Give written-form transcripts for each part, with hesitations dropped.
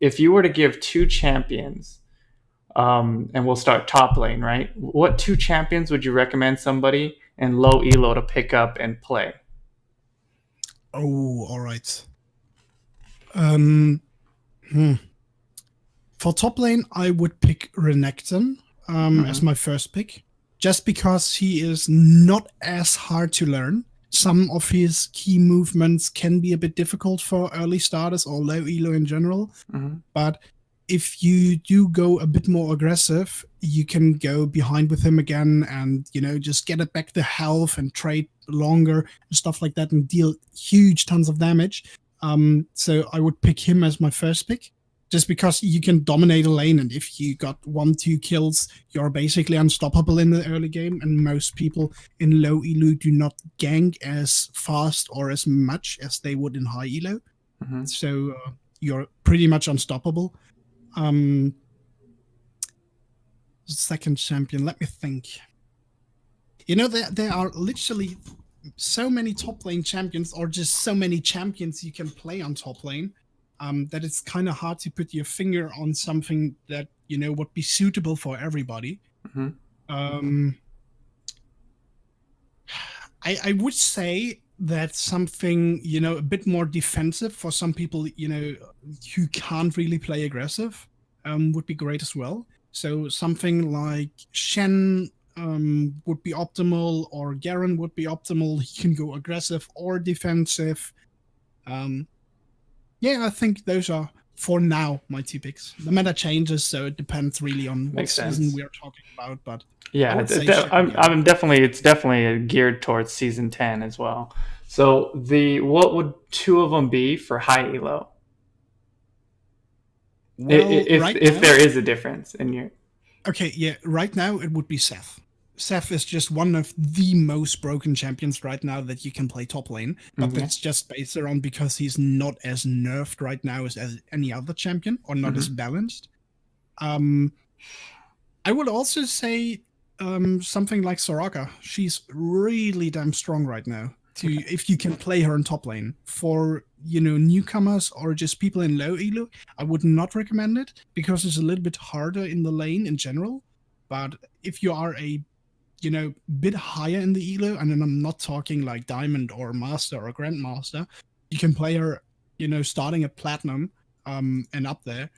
if you were to give two champions, and we'll start top lane, right? What two champions would you recommend somebody in low elo to pick up and play? Oh, all right. Um, hmm. For top lane, I would pick Renekton as my first pick, just because he is not as hard to learn. Some of his key movements can be a bit difficult for early starters or low elo in general, but if you do go a bit more aggressive, you can go behind with him again and, just get it back the health and trade longer and stuff like that and deal huge tons of damage. So I would pick him as my first pick, just because you can dominate a lane, and if you got 1-2 kills, you're basically unstoppable in the early game, and most people in low elo do not gank as fast or as much as they would in high elo. So you're pretty much unstoppable. Second champion, let me think. There are literally so many top lane champions, or just so many champions you can play on top lane, that it's kind of hard to put your finger on something that would be suitable for everybody. I would say that something a bit more defensive for some people who can't really play aggressive would be great as well. So something like Shen would be optimal, or Garen would be optimal. He can go aggressive or defensive. I think those are, for now, my two picks. The meta changes, so it depends really on what season we are talking about. But yeah, it's definitely geared towards season 10 as well. So what would two of them be for high elo? Well, if there is a difference in your... Okay, yeah, right now it would be Seth. Seth is just one of the most broken champions right now that you can play top lane, but that's just based around because he's not as nerfed right now as any other champion, or not as balanced. I would also say something like Soraka. She's really damn strong right now. If you can play her in top lane. For newcomers or just people in low elo, I would not recommend it, because it's a little bit harder in the lane in general. But if you are a bit higher in the elo, and then I'm not talking like diamond or master or grandmaster, you can play her starting at platinum and up there.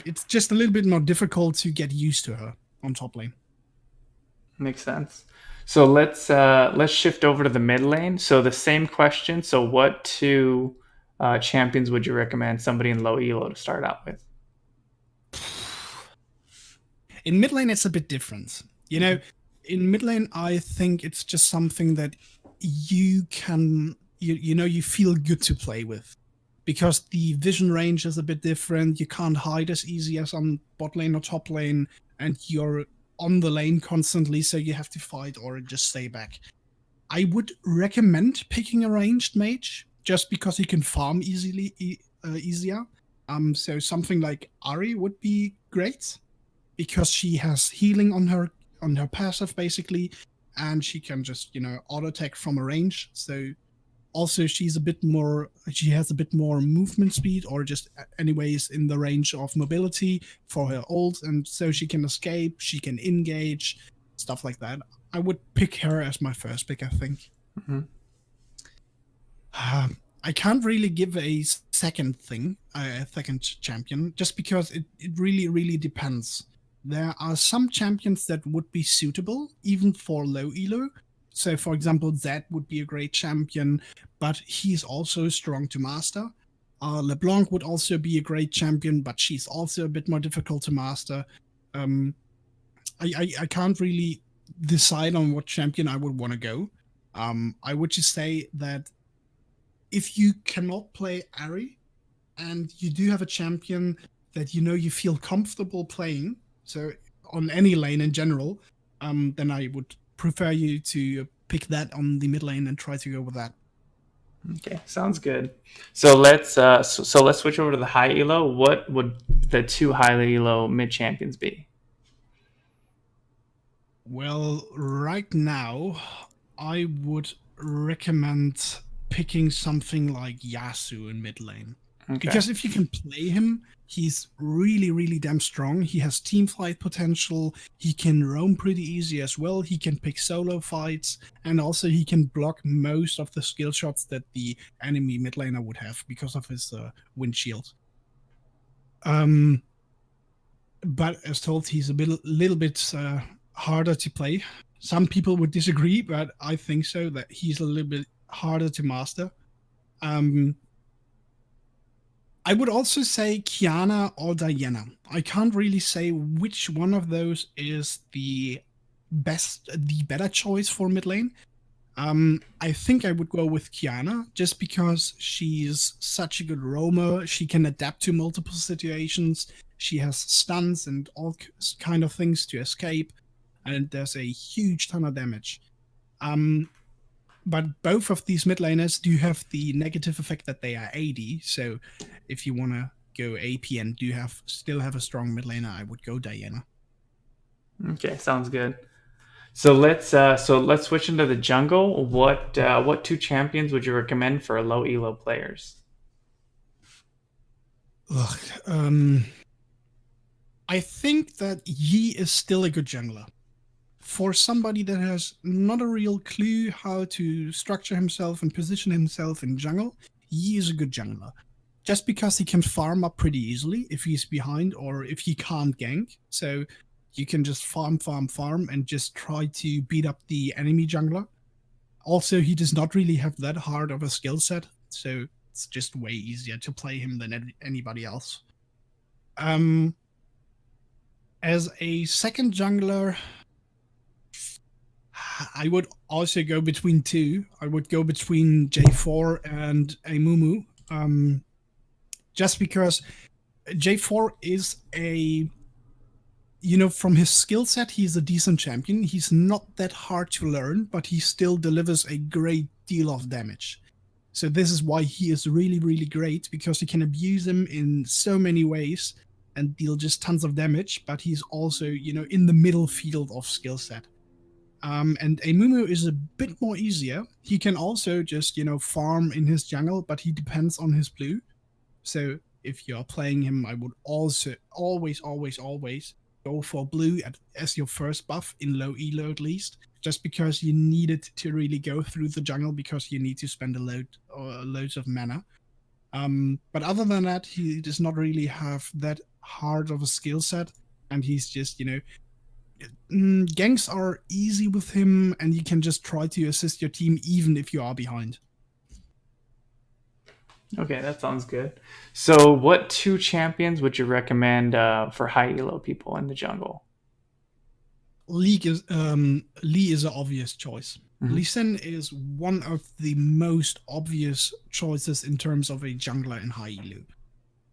It's just a little bit more difficult to get used to her on top lane. Makes sense. So let's shift over to the mid lane. So the same question. So what two champions would you recommend somebody in low elo to start out with? In mid lane, it's a bit different. In mid lane, I think it's just something that you can, you feel good to play with, because the vision range is a bit different. You can't hide as easy as on bot lane or top lane, and you're on the lane constantly, so you have to fight or just stay back. I would recommend picking a ranged mage, just because you can farm easier. So something like Ahri would be great, because she has healing on her passive basically, and she can just auto attack from a range. So also she has a bit more movement speed, or just anyways in the range of mobility for her ult, and so she can escape, she can engage, stuff like that. I would pick her as my first pick, I think. I can't really give a second champion, just because it really depends. There are some champions that would be suitable even for low elo. So, for example, Zed would be a great champion, but he's also strong to master. LeBlanc would also be a great champion, but she's also a bit more difficult to master. I can't really decide on what champion I would want to go. I would just say that if you cannot play Ahri, and you do have a champion that you feel comfortable playing, so on any lane in general, then I would prefer you to pick that on the mid lane and try to go with that. Okay, sounds good. So let's switch over to the high elo. What would the two high elo mid champions be? Well, right now, I would recommend picking something like Yasuo in mid lane. Okay. Because if you can play him, He's really, really damn strong. He has team fight potential. He can roam pretty easy as well. He can pick solo fights, and also he can block most of the skill shots that the enemy mid laner would have because of his windshield. Um, but as told, he's a little bit harder to play. Some people would disagree, but I think so that he's a little bit harder to master. Um, I would also say Kiana or Diana. I can't really say which one of those is the better choice for mid lane. I think I would go with Kiana just because she's such a good roamer. She can adapt to multiple situations. She has stuns and all kind of things to escape, and there's a huge ton of damage. Um, but both of these mid laners do have the negative effect that they are AD. So if you want to go AP and do have still have a strong mid laner, I would go Diana. Okay, sounds good. So let's switch into the jungle. What two champions would you recommend for low elo players? Ugh, I think that Yi is still a good jungler. For somebody that has not a real clue how to structure himself and position himself in jungle, Yi is a good jungler. Just because he can farm up pretty easily if he's behind or if he can't gank. So you can just farm, and just try to beat up the enemy jungler. Also, he does not really have that hard of a skill set, so it's just way easier to play him than anybody else. Um, as a second jungler, I would also go between two. I would go between J4 and a Mumu. Just because J4 is from his skill set, he's a decent champion. He's not that hard to learn, but he still delivers a great deal of damage. So this is why he is really, really great, because you can abuse him in so many ways and deal just tons of damage, but he's also, in the middle field of skill set. And a Mumu is a bit more easier. He can also just, farm in his jungle, but he depends on his blue. So if you're playing him, I would also always go for blue as your first buff in low elo at least, just because you need it to really go through the jungle because you need to spend loads of mana. But other than that, he does not really have that hard of a skill set, and he's just ganks are easy with him, and you can just try to assist your team even if you are behind. Okay, that sounds good. So, what two champions would you recommend for high elo people in the jungle? Lee is an obvious choice. Mhm. Lee Sin is one of the most obvious choices in terms of a jungler in high elo.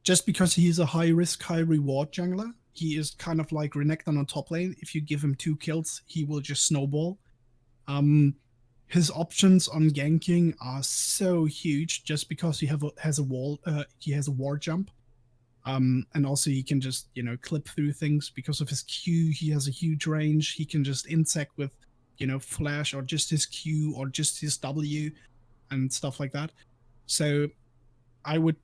Just because he is a high risk, high reward jungler, he is kind of like Renekton on top lane. If you give him 2 kills, he will just snowball. Um, his options on ganking are so huge just because has a wall. He has a war jump. And also he can just clip through things because of his Q. He has a huge range. He can just insect with flash or just his Q or just his W and stuff like that. So I would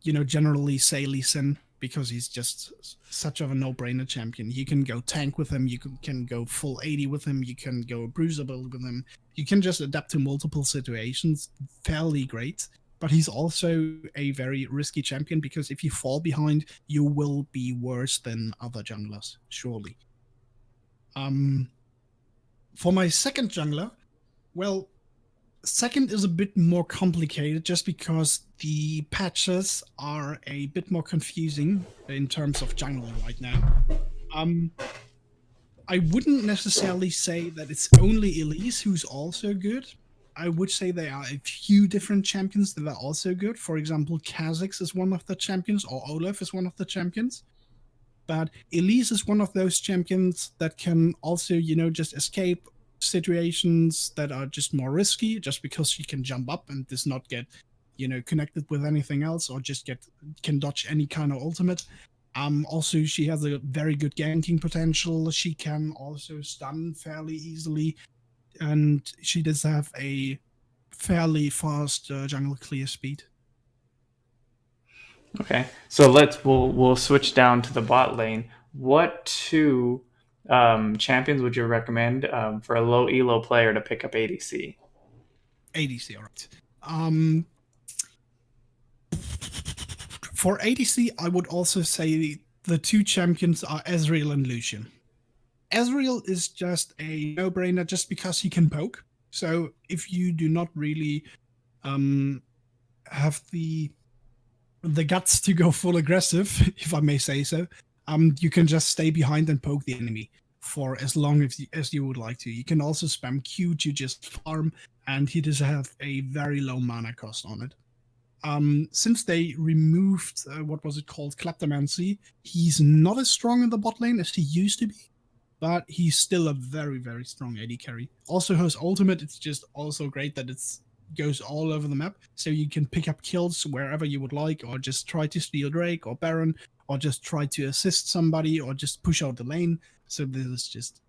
generally say Lee Sin because he's just such of a no-brainer champion. You can go tank with him, you can go full 80 with him, you can go bruiser build with him. You can just adapt to multiple situations fairly great. But he's also a very risky champion because if you fall behind, you will be worse than other junglers, surely. Um, for my second jungler, well, second is a bit more complicated just because the patches are a bit more confusing in terms of jungling right now. Um, I wouldn't necessarily say that it's only Elise who's also good. I would say there are a few different champions that are also good. For example, Kha'Zix is one of the champions, or Olaf is one of the champions. But Elise is one of those champions that can also, just escape situations that are just more risky, just because she can jump up and does not get, connected with anything else, or just can dodge any kind of ultimate. Also, she has a very good ganking potential. She can also stun fairly easily, and she does have a fairly fast jungle clear speed. Okay, so we'll switch down to the bot lane. What two champions would you recommend for a low elo player to pick up ADC? ADC, all right. Um, for ADC, I would also say the two champions are Ezreal and Lucian. Ezreal is just a no-brainer just because he can poke. So if you do not really um, have the guts to go full aggressive, if I may say so, you can just stay behind and poke the enemy for as long as you would like to. You can also spam Q to just farm, and he does have a very low mana cost on it. Since they removed what was it called, Kleptomancy, he's not as strong in the bot lane as he used to be, but he's still a very, very strong AD carry. Also, his ultimate, it's just also great that it's goes all over the map, so you can pick up kills wherever you would like, or just try to steal Drake or Baron, or just try to assist somebody, or just push out the lane. So this is just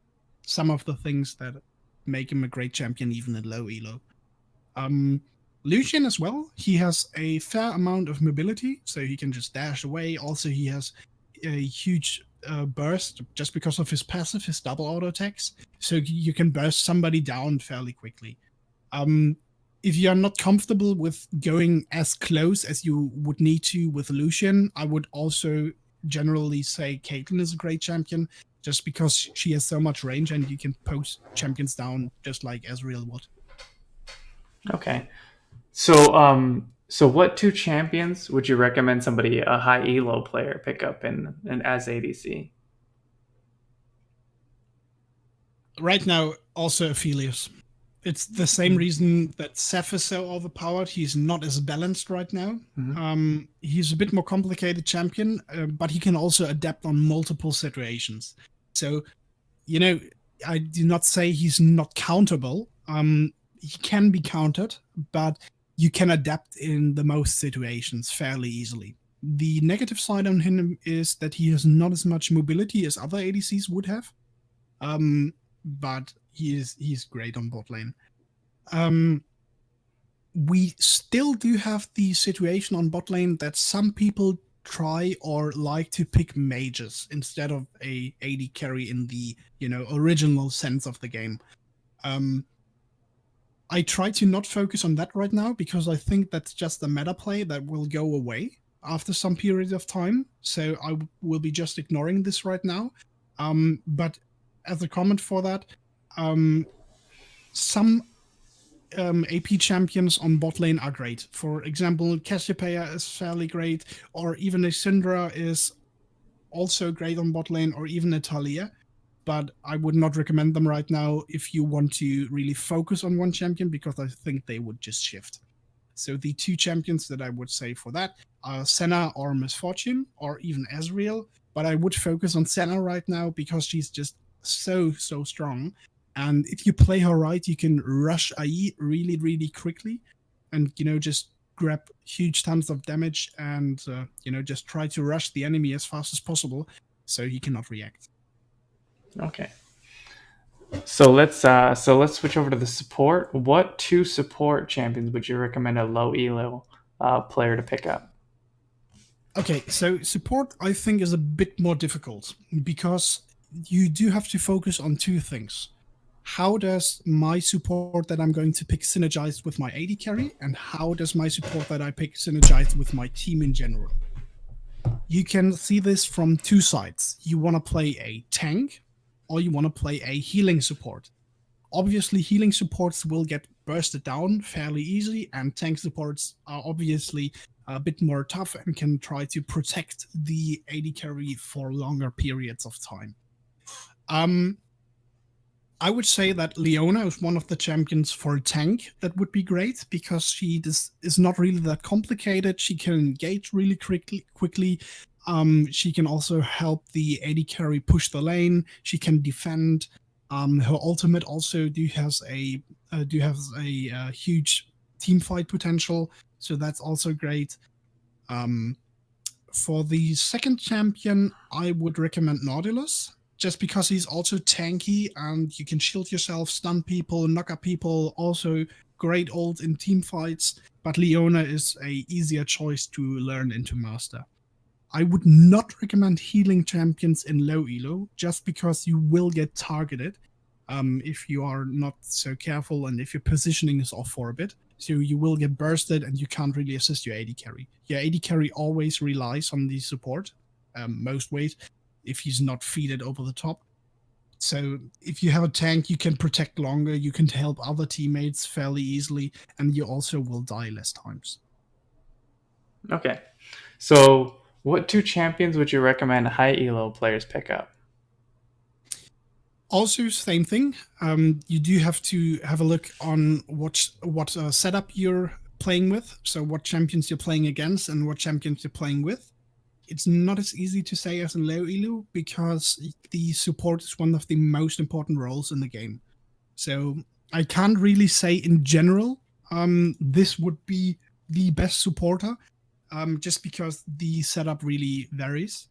some of the things that make him a great champion, even at low elo. Um, Lucian as well. He has a fair amount of mobility, so he can just dash away. Also, he has a huge burst just because of his passive, his double auto attacks. So you can burst somebody down fairly quickly. Um, if you are not comfortable with going as close as you would need to with Lucian, I would also generally say Caitlyn is a great champion just because she has so much range and you can post champions down just like Ezreal would. Okay, so what two champions would you recommend somebody a high elo player pick up in as ADC? Right now, also Aphelios. It's the same Mm-hmm. reason that Seth is so overpowered. He's not as balanced right now. Mm-hmm. He's a bit more complicated champion, but he can also adapt on multiple situations. So, you know, I do not say he's not counterable. He can be countered, but you can adapt in the most situations fairly easily. The negative side on him is that he has not as much mobility as other ADCs would have. Um, but he's great on bot lane. Um, we still do have the situation on bot lane that some people try or like to pick mages instead of a AD carry in the original sense of the game. Um, I try to not focus on that right now because I think that's just a meta play that will go away after some period of time. So I will be just ignoring this right now. But as a comment for that, um, some AP champions on bot lane are great. For example, Cassiopeia is fairly great, or even a Syndra is also great on bot lane, or even a Talia. But I would not recommend them right now if you want to really focus on one champion because I think they would just shift. So the two champions that I would say for that are Senna or Misfortune, or even Ezreal. But I would focus on Senna right now because she's just so strong. And if you play her right, you can rush IE really, really quickly and, just grab huge tons of damage and, just try to rush the enemy as fast as possible so he cannot react. Okay. So let's switch over to the support. What two support champions would you recommend a low elo player to pick up? Okay, so support I think is a bit more difficult because you do have to focus on two things. How does my support that I'm going to pick synergize with my AD carry, and how does my support that I pick synergize with my team in general? You can see this from two sides. You want to play a tank, or you want to play a healing support. Obviously, healing supports will get bursted down fairly easily, and tank supports are obviously a bit more tough and can try to protect the AD carry for longer periods of time. Um, I would say that Leona is one of the champions for a tank that would be great because she is not really that complicated. She can engage really quickly. She can also help the AD carry push the lane. She can defend. Her ultimate also do has a huge team fight potential, so that's also great. Um, for the second champion, I would recommend Nautilus, just because he's also tanky and you can shield yourself, stun people, knock up people. Also, great ult in team fights, but Leona is a easier choice to learn into master. I would not recommend healing champions in low elo just because you will get targeted if you are not so careful and if your positioning is off for a bit. So you will get bursted and you can't really assist your AD carry. Your AD carry always relies on the support, most ways, if he's not feeded over the top. So if you have a tank, you can protect longer, you can help other teammates fairly easily, and you also will die less times. Okay. So, what two champions would you recommend high elo players pick up? Also, same thing. You do have to have a look on what setup you're playing with. So what champions you're playing against and what champions you're playing with. It's not as easy to say as in low elo because the support is one of the most important roles in the game. So I can't really say in general this would be the best supporter, just because the setup really varies.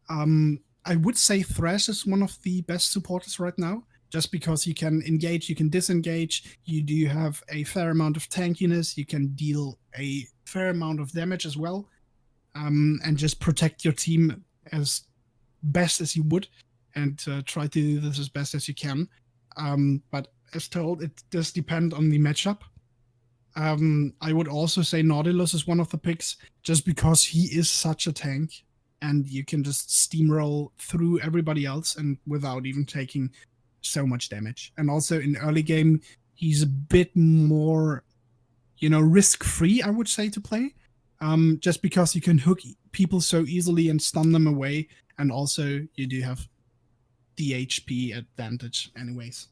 I would say Thresh is one of the best supporters right now, just because you can engage, you can disengage, you do have a fair amount of tankiness, you can deal a fair amount of damage as well, and just protect your team as best as you would, and try to do this as best as you can. But as told, it does depend on the matchup. I would also say Nautilus is one of the picks just because he is such a tank and you can just steamroll through everybody else and without even taking so much damage. And also in early game, he's a bit more, risk free, I would say, to play. Just because you can hook people so easily and stun them away. And also you do have the HP advantage anyways.